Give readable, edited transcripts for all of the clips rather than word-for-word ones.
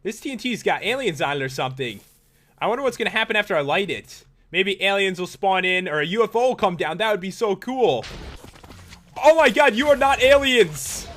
This TNT's got aliens on it or something. I wonder what's gonna happen after I light it. Maybe aliens will spawn in or a UFO will come down. That would be so cool. Oh my god, you are not aliens!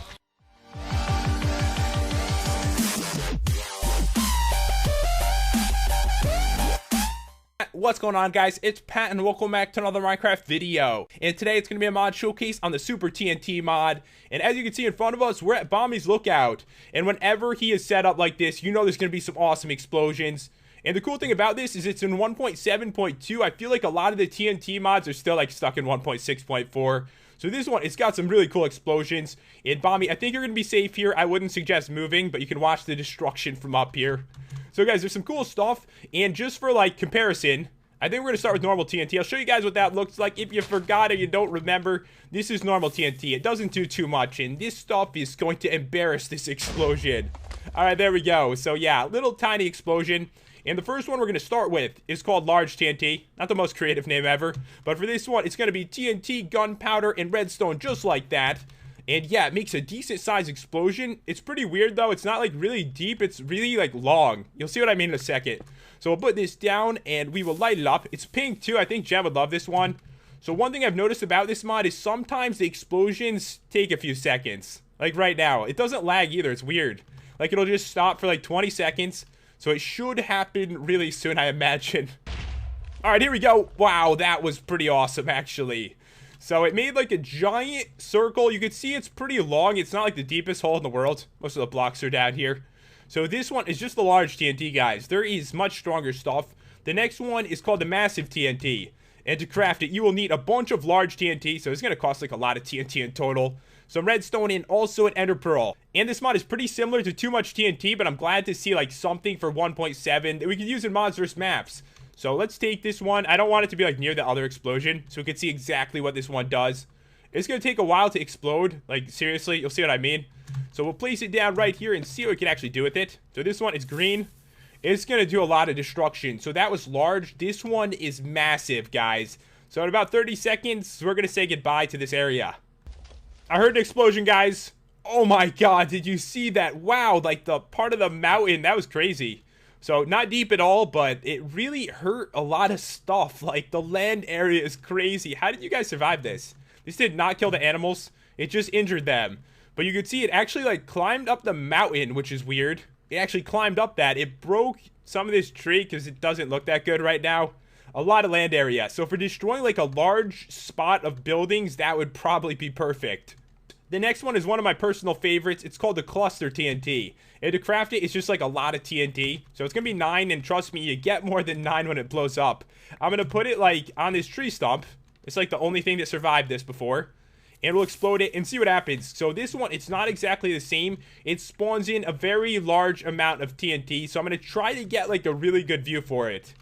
What's going on, guys? It's Pat and welcome back to another Minecraft video. And today it's going to be a mod showcase on the Super TNT mod. And as you can see in front of us, we're at Bommy's Lookout. And whenever he is set up like this, you know there's going to be some awesome explosions. And the cool thing about this is it's in 1.7.2. I feel like a lot of the TNT mods are still like stuck in 1.6.4. So this one, it's got some really cool explosions. And Bommy, I think you're going to be safe here. I wouldn't suggest moving, but you can watch the destruction from up here. So guys, there's some cool stuff. And just for like comparison, I think we're going to start with normal TNT. I'll show you guys what that looks like. If you forgot or you don't remember, this is normal TNT. It doesn't do too much. And this stuff is going to embarrass this explosion. All right, there we go. So yeah, little tiny explosion. And the first one we're going to start with is called Large TNT. Not the most creative name ever. But for this one, it's going to be TNT, gunpowder, and redstone, just like that. And yeah, it makes a decent sized explosion. It's pretty weird though. It's not like really deep. It's really like long. You'll see what I mean in a second. So we'll put this down and we will light it up. It's pink too. I think Jen would love this one. So one thing I've noticed about this mod is sometimes the explosions take a few seconds. Like right now. It doesn't lag either. It's weird. Like it'll just stop for like 20 seconds. So it should happen really soon, I imagine. Alright, here we go. Wow, that was pretty awesome actually. So it made like a giant circle. You can see it's pretty long. It's not like the deepest hole in the world. Most of the blocks are down here. So this one is just the large TNT, guys. There is much stronger stuff. The next one is called the massive TNT. And to craft it, you will need a bunch of large TNT. So it's going to cost like a lot of TNT in total. Some redstone and also an ender pearl. And this mod is pretty similar to Too Much TNT, but I'm glad to see like something for 1.7 that we can use in mods versus maps. So let's take this one. I don't want it to be like near the other explosion, so we can see exactly what this one does. It's going to take a while to explode. Like seriously, you'll see what I mean. So we'll place it down right here and see what we can actually do with it. So this one is green. It's going to do a lot of destruction. So that was large. This one is massive, guys. So in about 30 seconds, we're going to say goodbye to this area. I heard an explosion, guys. Oh my god, did you see that? Wow, like the part of the mountain, that was crazy. So not deep at all, but it really hurt a lot of stuff. Like the land area is crazy. How did you guys survive this? This did not kill the animals. It just injured them. But you could see it actually like climbed up the mountain, which is weird. It actually climbed up that. It broke some of this tree because it doesn't look that good right now. A lot of land area. So for destroying like a large spot of buildings, that would probably be perfect. The next one is one of my personal favorites. It's called the Cluster TNT. And to craft it, it's just like a lot of TNT. So it's going to be 9, and trust me, you get more than 9 when it blows up. I'm going to put it like on this tree stump. It's like the only thing that survived this before. And we'll explode it and see what happens. So this one, it's not exactly the same. It spawns in a very large amount of TNT. So I'm going to try to get like a really good view for it.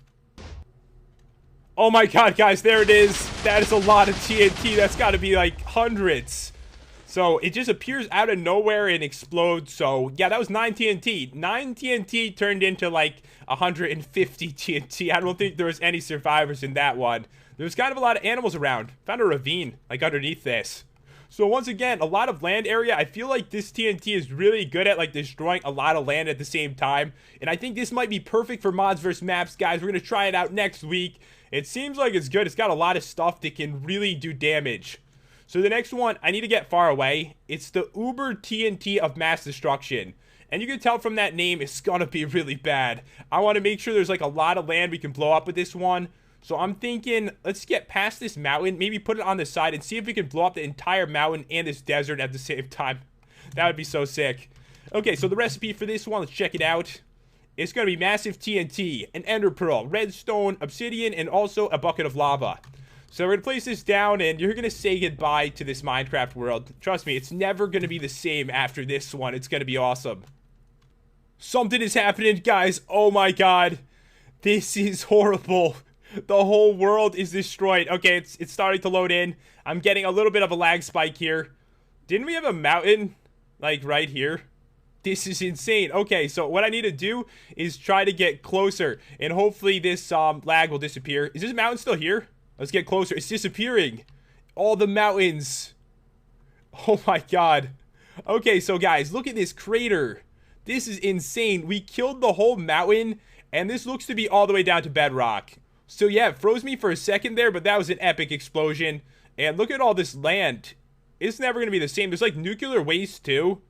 Oh my god, guys, there it is. That is a lot of TNT. That's got to be like hundreds. So it just appears out of nowhere and explodes. So yeah, that was 9 TNT. 9 TNT turned into like 150 TNT. I don't think there was any survivors in that one. There's kind of a lot of animals around. Found a ravine like underneath this. So once again, a lot of land area. I feel like this TNT is really good at like destroying a lot of land at the same time. And I think this might be perfect for mods versus maps, guys. We're going to try it out next week. It seems like it's good. It's got a lot of stuff that can really do damage. So the next one, I need to get far away. It's the Uber TNT of mass destruction. And you can tell from that name, it's gonna be really bad. I want to make sure there's like a lot of land we can blow up with this one. So I'm thinking, let's get past this mountain, maybe put it on the side and see if we can blow up the entire mountain and this desert at the same time. That would be so sick. Okay, so the recipe for this one, let's check it out. It's gonna be massive TNT, an ender pearl, redstone, obsidian, and also a bucket of lava. So we're going to place this down, and you're going to say goodbye to this Minecraft world. Trust me, it's never going to be the same after this one. It's going to be awesome. Something is happening, guys. Oh my god. This is horrible. The whole world is destroyed. Okay, it's starting to load in. I'm getting a little bit of a lag spike here. Didn't we have a mountain, like, right here? This is insane. Okay, so what I need to do is try to get closer, and hopefully this lag will disappear. Is this mountain still here? Let's get closer. It's disappearing. All the mountains. Oh my god. Okay, so guys, look at this crater. This is insane. We killed the whole mountain, and this looks to be all the way down to bedrock. So yeah, it froze me for a second there, but that was an epic explosion. And look at all this land. It's never going to be the same. There's like nuclear waste too.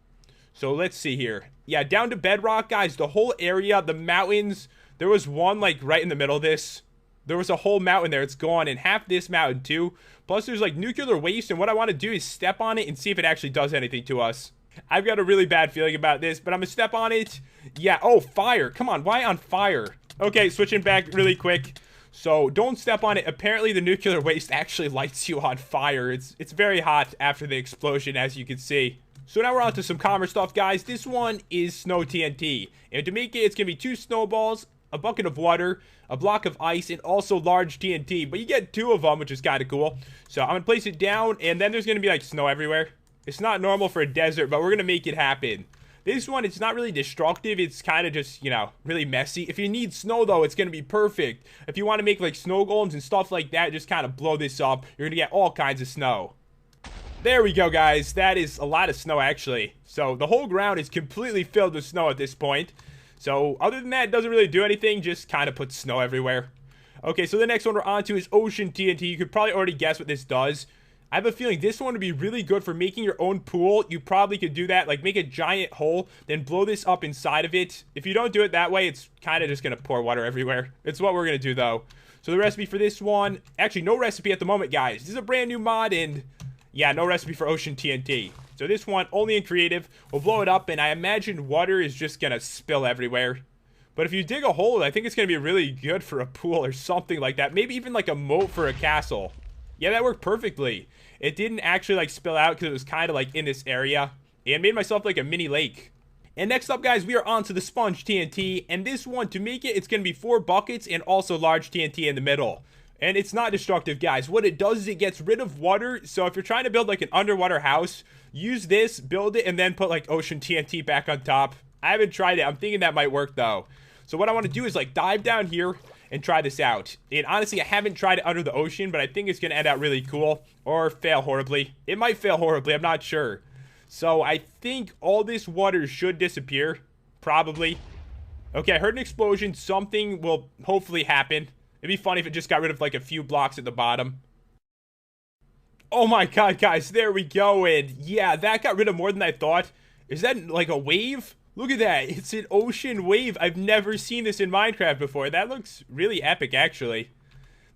So let's see here. Yeah, down to bedrock, guys. The whole area, the mountains. There was one like right in the middle of this. There was a whole mountain there. It's gone, and half this mountain too. Plus there's like nuclear waste, and what I want to do is step on it and see if it actually does anything to us. I've got a really bad feeling about this, but I'm gonna step on it. Yeah, oh, fire. Come on, why on fire? Okay, switching back really quick. So don't step on it. Apparently the nuclear waste actually lights you on fire. It's very hot after the explosion, as you can see. So now we're on to some calmer stuff, guys. This one is snow TNT. And to make it, it's gonna be 2 snowballs, a bucket of water, a block of ice, and also large TNT. But you get 2 of them, which is kind of cool. So I'm gonna place it down, and then there's gonna be like snow everywhere. It's not normal for a desert, but we're gonna make it happen. This one, it's not really destructive. It's kind of just, you know, really messy. If you need snow, though, it's gonna be perfect. If you want to make like snow golems and stuff like that, just kind of blow this up. You're gonna get all kinds of snow. There we go, guys. That is a lot of snow, actually. So the whole ground is completely filled with snow at this point. So other than that, it doesn't really do anything. Just kind of put snow everywhere. Okay, so the next one we're on to is Ocean TNT. You could probably already guess what this does. I have a feeling this one would be really good for making your own pool. You probably could do that, like make a giant hole, then blow this up inside of it. If you don't do it that way, it's kind of just going to pour water everywhere. It's what we're going to do, though. So the recipe for this one, actually no recipe at the moment, guys. This is a brand new mod, and yeah, no recipe for Ocean TNT. So this one, only in creative. We'll blow it up, and I imagine water is just going to spill everywhere. But if you dig a hole, I think it's going to be really good for a pool or something like that. Maybe even like a moat for a castle. Yeah, that worked perfectly. It didn't actually like spill out because it was kind of like in this area. And made myself like a mini lake. And next up, guys, we are on to the Sponge TNT. And this one, to make it, it's going to be 4 buckets and also large TNT in the middle. And it's not destructive, guys. What it does is it gets rid of water. So if you're trying to build like an underwater house, use this, build it, and then put like Ocean TNT back on top. I haven't tried it. I'm thinking that might work though. So what I want to do is like dive down here and try this out. And honestly, I haven't tried it under the ocean, but I think it's going to end out really cool. Or fail horribly. It might fail horribly, I'm not sure. So I think all this water should disappear. Probably. Okay, I heard an explosion. Something will hopefully happen. It'd be funny if it just got rid of like a few blocks at the bottom. Oh my god, guys, there we go. And yeah, that got rid of more than I thought. Is that like a wave? Look at that. It's an ocean wave. I've never seen this in Minecraft before. That looks really epic, actually.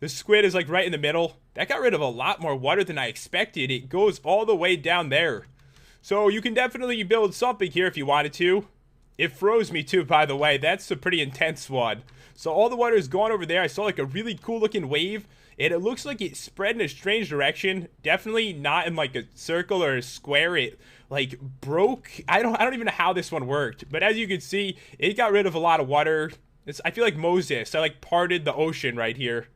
The squid is like right in the middle. That got rid of a lot more water than I expected. It goes all the way down there. So you can definitely build something here if you wanted to. It froze me too, by the way. That's a pretty intense one. So all the water is gone over there. I saw like a really cool looking wave. And it looks like it spread in a strange direction. Definitely not in like a circle or a square. It like broke. I don't even know how this one worked. But as you can see, it got rid of a lot of water. I feel like Moses. I like parted the ocean right here.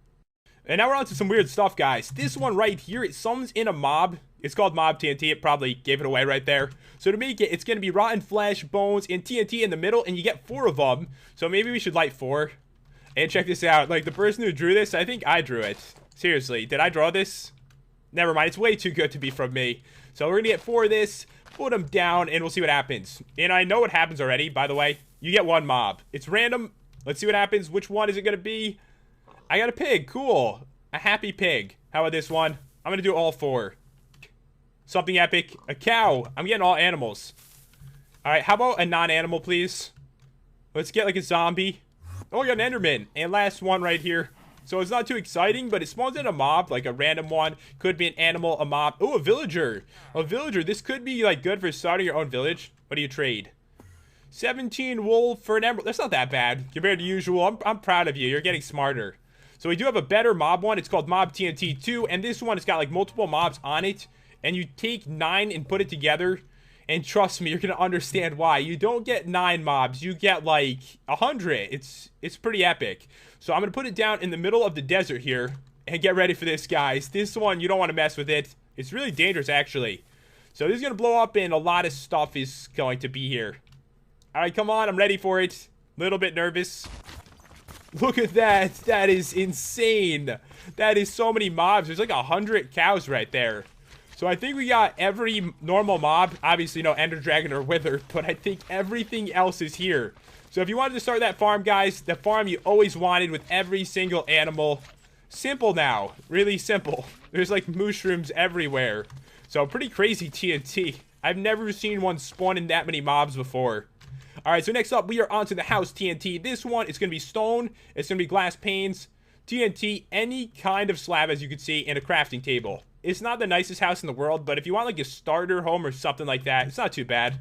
And now we're on to some weird stuff, guys. This one right here, it summons in a mob. It's called Mob TNT. It probably gave it away right there. So to make it, it's going to be rotten flesh, bones, and TNT in the middle. And you get 4 of them. So maybe we should light 4. And check this out. Like, the person who drew this, I think I drew it. Seriously, did I draw this? Never mind. It's way too good to be from me. So we're going to get 4 of this. Put them down, and we'll see what happens. And I know what happens already, by the way. You get 1 mob. It's random. Let's see what happens. Which one is it going to be? I got a pig. Cool. A happy pig. How about this one? I'm going to do all 4. Something epic. A cow. I'm getting all animals. Alright, how about a non-animal, please? Let's get like a zombie. Oh, we got an Enderman. And last one right here. So it's not too exciting, but it spawns in a mob, like a random one. Could be an animal, a mob. Oh, a villager. A villager. This could be like good for starting your own village. What do you trade? 17 wool for an emerald. That's not that bad compared to usual. I'm proud of you. You're getting smarter. So we do have a better mob one. It's called Mob TNT 2. And this one has got like multiple mobs on it. And you take 9 and put it together. And trust me, you're going to understand why. You don't get 9 mobs. You get like 100. It's pretty epic. So I'm going to put it down in the middle of the desert here. And get ready for this, guys. This one, you don't want to mess with it. It's really dangerous, actually. So this is going to blow up and a lot of stuff is going to be here. Alright, come on. I'm ready for it. Little bit nervous. Look at that. That is insane. That is so many mobs. There's like 100 cows right there. So I think we got every normal mob. Obviously no Ender Dragon or Wither, but I think everything else is here. So if you wanted to start that farm, guys, the farm you always wanted with every single animal. Simple now. Really simple. There's like mushrooms everywhere. So pretty crazy TNT. I've never seen one spawn in that many mobs before. Alright, so next up, we are onto the house TNT. This one is going to be stone. It's going to be glass panes. TNT, any kind of slab, as you can see, and a crafting table. It's not the nicest house in the world, but if you want like a starter home or something like that, it's not too bad.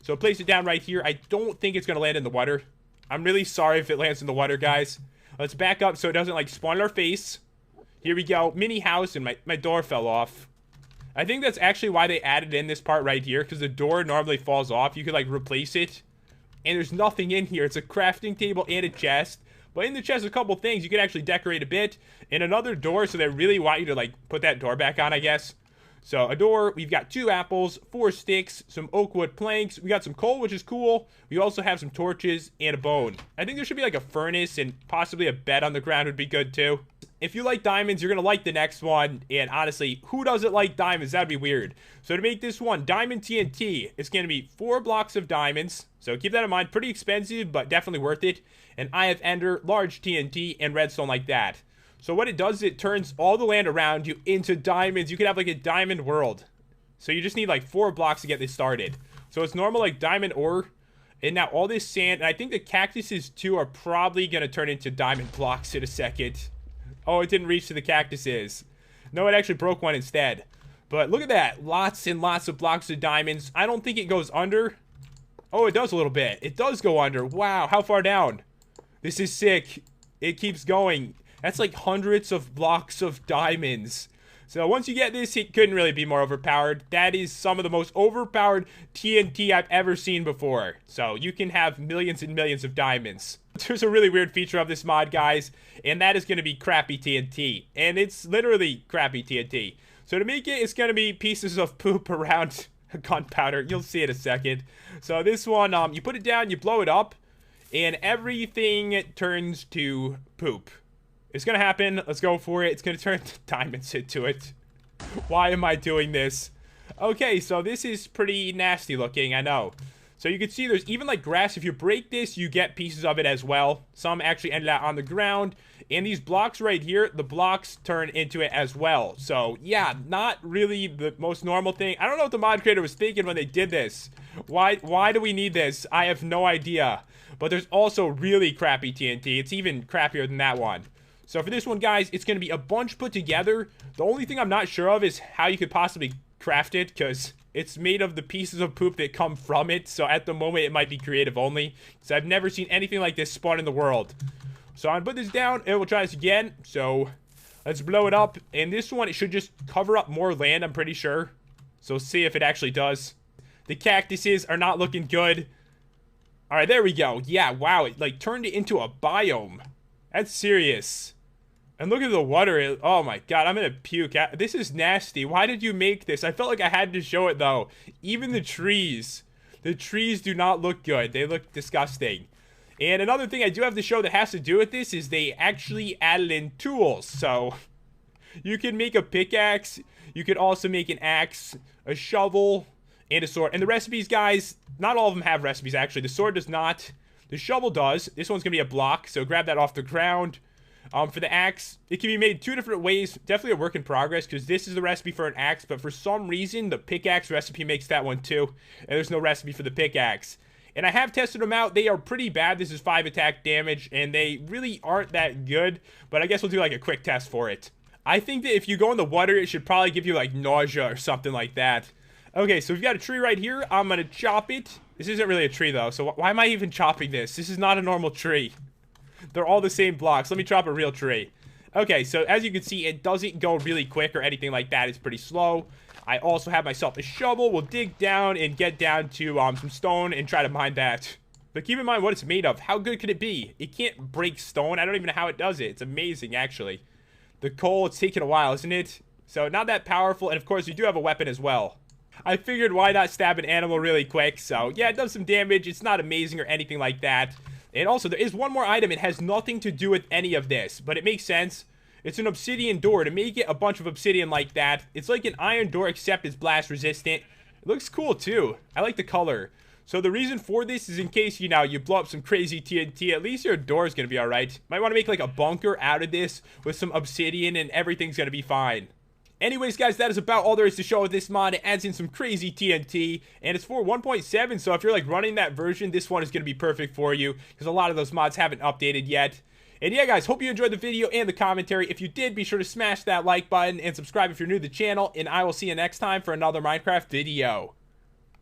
So place it down right here. I don't think it's going to land in the water. I'm really sorry if it lands in the water, guys. Let's back up so it doesn't like spawn in our face. Here we go. Mini house, and my door fell off. I think that's actually why they added in this part right here, because the door normally falls off. You could like replace it. And there's nothing in here. It's a crafting table and a chest. But in the chest, a couple things. You can actually decorate a bit. And another door, so they really want you to like put that door back on, I guess. So a door, we've got 2 apples, 4 sticks, some oak wood planks. We got some coal, which is cool. We also have some torches and a bone. I think there should be like a furnace and possibly a bed on the ground would be good too. If you like diamonds, you're going to like the next one. And honestly, who doesn't like diamonds? That'd be weird. So to make this one, diamond TNT, it's going to be 4 blocks of diamonds. So keep that in mind. Pretty expensive, but definitely worth it. And Eye of Ender, large TNT, and redstone like that. So what it does is it turns all the land around you into diamonds. You could have like a diamond world. So you just need like 4 blocks to get this started. So it's normal like diamond ore. And now all this sand, and I think the cactuses too are probably going to turn into diamond blocks in a second. Oh, it didn't reach to the cactuses. No, it actually broke one instead. But look at that. Lots and lots of blocks of diamonds. I don't think it goes under. Oh, it does a little bit. It does go under. Wow, how far down? This is sick. It keeps going. That's like hundreds of blocks of diamonds. So once you get this, it couldn't really be more overpowered. That is some of the most overpowered TNT I've ever seen before. So you can have millions and millions of diamonds. There's a really weird feature of this mod, guys, and that is going to be crappy TNT. And it's literally crappy TNT. So to make it, it's going to be pieces of poop around gunpowder. You'll see in a second. So this one, you put it down, you blow it up, and everything turns to poop. It's gonna happen. Let's go for it. It's gonna turn diamonds into it. Why am I doing this? Okay, so this is pretty nasty looking, I know. So you can see there's even like grass. If you break this, you get pieces of it as well. Some actually ended up on the ground. And these blocks right here, the blocks turn into it as well. So yeah, not really the most normal thing. I don't know what the mod creator was thinking when they did this. Why do we need this? I have no idea. But there's also really crappy TNT. It's even crappier than that one. So for this one, guys, it's going to be a bunch put together. The only thing I'm not sure of is how you could possibly craft it, because it's made of the pieces of poop that come from it. So at the moment, it might be creative only, because I've never seen anything like this spawn in the world. So I'm going to put this down, and we'll try this again. So let's blow it up. And this one, it should just cover up more land, I'm pretty sure. So see if it actually does. The cactuses are not looking good. All right, there we go. Yeah, wow, it like turned it into a biome. That's serious. And look at the water. Oh my god, I'm gonna puke. This is nasty. Why did you make this? I felt like I had to show it though. Even the trees. The trees do not look good. They look disgusting. And another thing I do have to show that has to do with this is they actually added in tools. So you can make a pickaxe. You could also make an axe, a shovel, and a sword. And the recipes, guys, not all of them have recipes actually. The sword does not. The shovel does. This one's going to be a block, so grab that off the ground. For the axe, it can be made 2 different ways. Definitely a work in progress, because this is the recipe for an axe, but for some reason, the pickaxe recipe makes that one too, and there's no recipe for the pickaxe. And I have tested them out. They are pretty bad. This is 5 attack damage, and they really aren't that good, but I guess we'll do like a quick test for it. I think that if you go in the water, it should probably give you like nausea or something like that. Okay, so we've got a tree right here. I'm going to chop it. This isn't really a tree, though, so why am I even chopping this? This is not a normal tree. They're all the same blocks. Let me chop a real tree. Okay, so as you can see, it doesn't go really quick or anything like that. It's pretty slow. I also have myself a shovel. We'll dig down and get down to some stone and try to mine that. But keep in mind what it's made of. How good could it be? It can't break stone. I don't even know how it does it. It's amazing, actually. The coal, it's taken a while, isn't it? So not that powerful. And, of course, you do have a weapon as well. I figured why not stab an animal really quick. So, yeah, it does some damage. It's not amazing or anything like that. And also, there is one more item. It has nothing to do with any of this, but it makes sense. It's an obsidian door. To make it a bunch of obsidian like that, it's like an iron door except it's blast resistant. It looks cool too. I like the color. So the reason for this is in case, you know, you blow up some crazy TNT, at least your door is going to be alright. Might want to make like a bunker out of this with some obsidian and everything's going to be fine. Anyways, guys, that is about all there is to show with this mod. It adds in some crazy TNT, and it's for 1.7, so if you're like running that version, this one is going to be perfect for you, because a lot of those mods haven't updated yet. And yeah, guys, hope you enjoyed the video and the commentary. If you did, be sure to smash that like button and subscribe if you're new to the channel, and I will see you next time for another Minecraft video.